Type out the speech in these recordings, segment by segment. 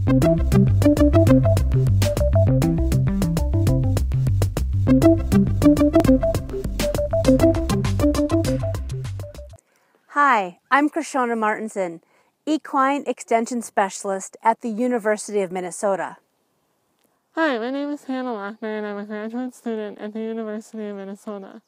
Hi, I'm Krishona Martinson, Equine Extension Specialist at the University of Minnesota. Hi, my name is Hannah Lochner, and I'm a graduate student at the University of Minnesota,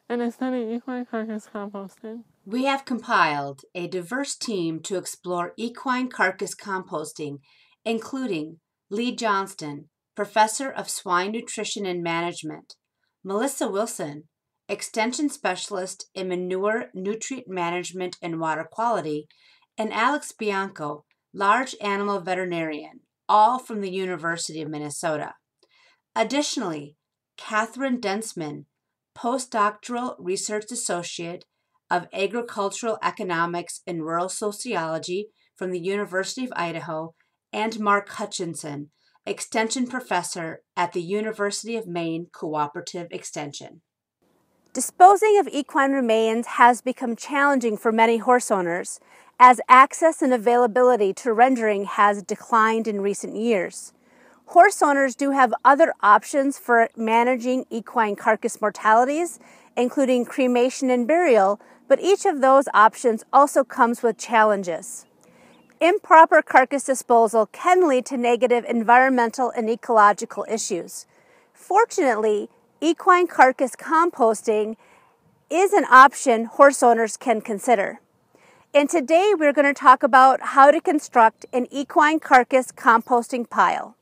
and I study equine carcass composting. We have compiled a diverse team to explore equine carcass composting, including Lee Johnston, Professor of Swine Nutrition and Management, Melissa Wilson, Extension Specialist in Manure, Nutrient Management, and Water Quality, and Alex Bianco, Large Animal Veterinarian, all from the University of Minnesota. Additionally, Catherine Densman, Postdoctoral Research Associate of Agricultural Economics and Rural Sociology from the University of Idaho, and Mark Hutchinson, Extension Professor at the University of Maine Cooperative Extension. Disposing of equine remains has become challenging for many horse owners, as access and availability to rendering has declined in recent years. Horse owners do have other options for managing equine carcass mortalities, including cremation and burial, but each of those options also comes with challenges. Improper carcass disposal can lead to negative environmental and ecological issues. Fortunately, equine carcass composting is an option horse owners can consider. And today we're going to talk about how to construct an equine carcass composting pile.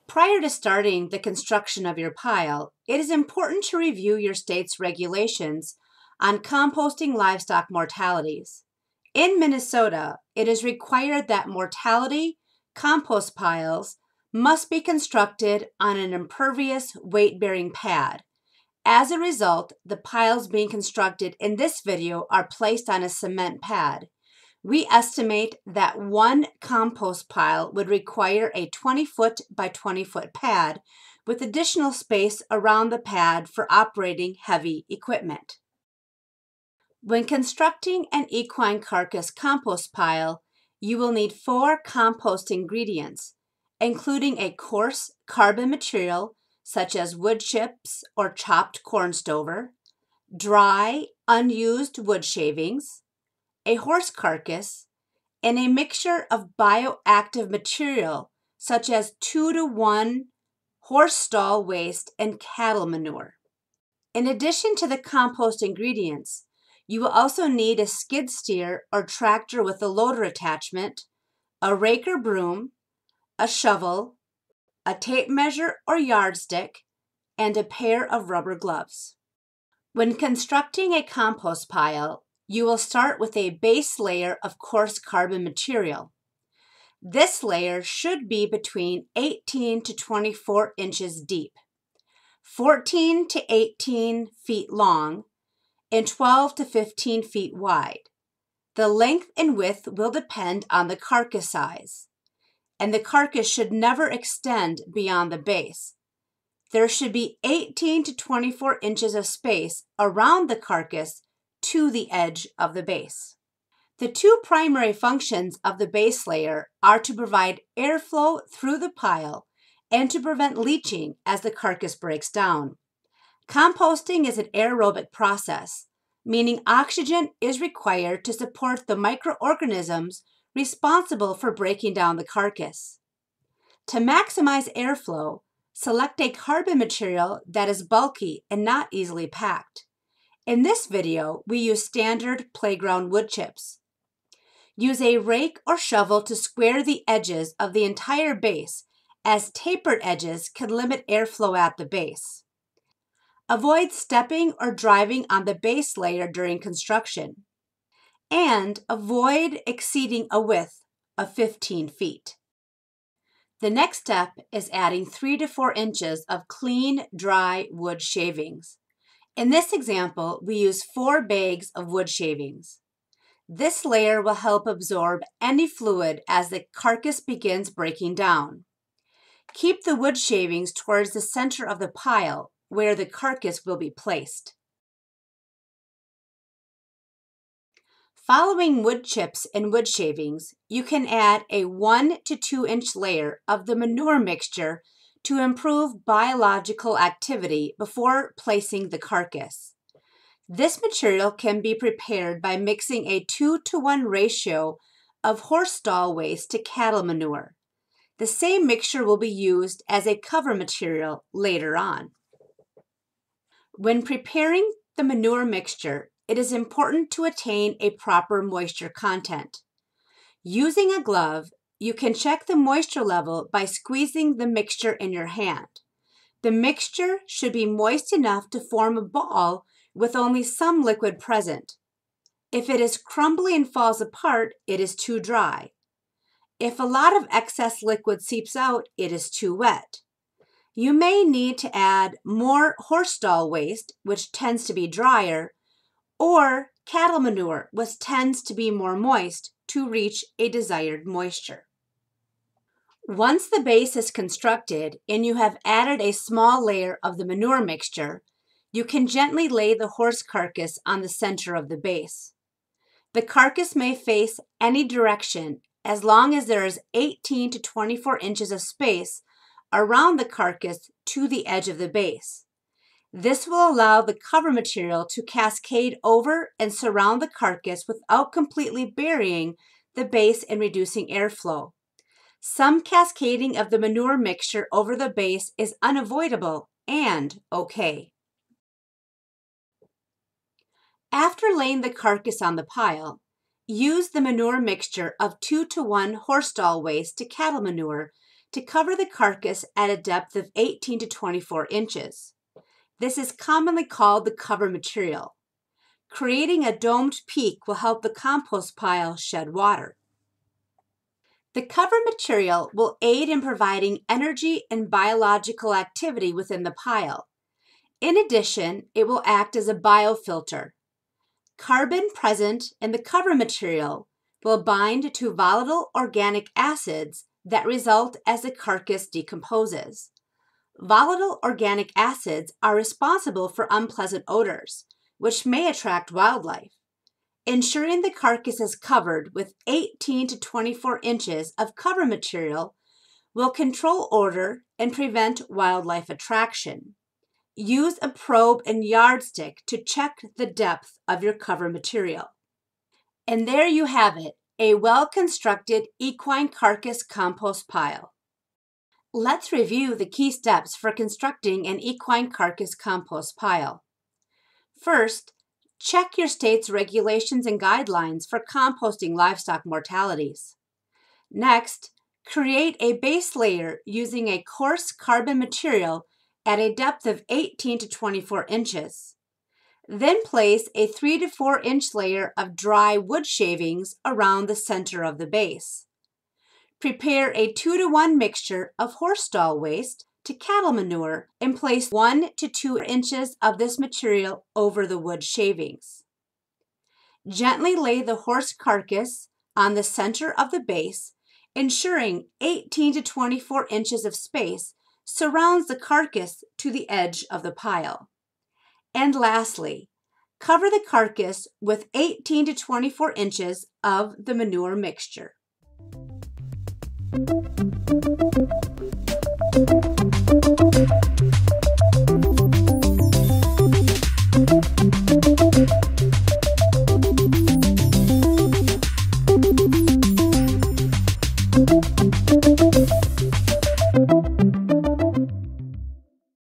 Prior to starting the construction of your pile, it is important to review your state's regulations on composting livestock mortalities. In Minnesota, it is required that mortality compost piles must be constructed on an impervious weight-bearing pad. As a result, the piles being constructed in this video are placed on a cement pad. We estimate that one compost pile would require a 20-foot by 20-foot pad with additional space around the pad for operating heavy equipment. When constructing an equine carcass compost pile, you will need 4 compost ingredients, including a coarse carbon material such as wood chips or chopped corn stover, dry, unused wood shavings, a horse carcass, and a mixture of bioactive material such as 2-to-1 horse stall waste and cattle manure. In addition to the compost ingredients, you will also need a skid steer or tractor with a loader attachment, a rake or broom, a shovel, a tape measure or yardstick, and a pair of rubber gloves. When constructing a compost pile, you will start with a base layer of coarse carbon material. This layer should be between 18 to 24 inches deep, 14 to 18 feet long, and 12 to 15 feet wide. The length and width will depend on the carcass size, and the carcass should never extend beyond the base. There should be 18 to 24 inches of space around the carcass to the edge of the base. The 2 primary functions of the base layer are to provide airflow through the pile and to prevent leaching as the carcass breaks down. Composting is an aerobic process, meaning oxygen is required to support the microorganisms responsible for breaking down the carcass. To maximize airflow, select a carbon material that is bulky and not easily packed. In this video, we use standard playground wood chips. Use a rake or shovel to square the edges of the entire base, as tapered edges can limit airflow at the base. Avoid stepping or driving on the base layer during construction, and avoid exceeding a width of 15 feet. The next step is adding 3 to 4 inches of clean, dry wood shavings. In this example, we use 4 bags of wood shavings. This layer will help absorb any fluid as the carcass begins breaking down. Keep the wood shavings towards the center of the pile where the carcass will be placed. Following wood chips and wood shavings, you can add a 1 to 2 inch layer of the manure mixture to improve biological activity before placing the carcass. This material can be prepared by mixing a 2-to-1 ratio of horse stall waste to cattle manure. The same mixture will be used as a cover material later on. When preparing the manure mixture, it is important to attain a proper moisture content. Using a glove, you can check the moisture level by squeezing the mixture in your hand. The mixture should be moist enough to form a ball with only some liquid present. If it is crumbly and falls apart, it is too dry. If a lot of excess liquid seeps out, it is too wet. You may need to add more horse stall waste, which tends to be drier, or cattle manure, which tends to be more moist, to reach a desired moisture. Once the base is constructed and you have added a small layer of the manure mixture, you can gently lay the horse carcass on the center of the base. The carcass may face any direction as long as there is 18 to 24 inches of space around the carcass to the edge of the base. This will allow the cover material to cascade over and surround the carcass without completely burying the base and reducing airflow. Some cascading of the manure mixture over the base is unavoidable and okay. After laying the carcass on the pile, use the manure mixture of 2-to-1 horse stall waste to cattle manure to cover the carcass at a depth of 18 to 24 inches. This is commonly called the cover material. Creating a domed peak will help the compost pile shed water. The cover material will aid in providing energy and biological activity within the pile. In addition, it will act as a biofilter. Carbon present in the cover material will bind to volatile organic acids that result as the carcass decomposes. Volatile organic acids are responsible for unpleasant odors, which may attract wildlife. Ensuring the carcass is covered with 18 to 24 inches of cover material will control odor and prevent wildlife attraction. Use a probe and yardstick to check the depth of your cover material. And there you have it, a well-constructed equine carcass compost pile. Let's review the key steps for constructing an equine carcass compost pile. First, check your state's regulations and guidelines for composting livestock mortalities. Next, create a base layer using a coarse carbon material at a depth of 18 to 24 inches. Then place a 3 to 4 inch layer of dry wood shavings around the center of the base. Prepare a 2-to-1 mixture of horse stall waste to cattle manure and place 1 to 2 inches of this material over the wood shavings. Gently lay the horse carcass on the center of the base, ensuring 18 to 24 inches of space surrounds the carcass to the edge of the pile. And lastly, cover the carcass with 18 to 24 inches of the manure mixture.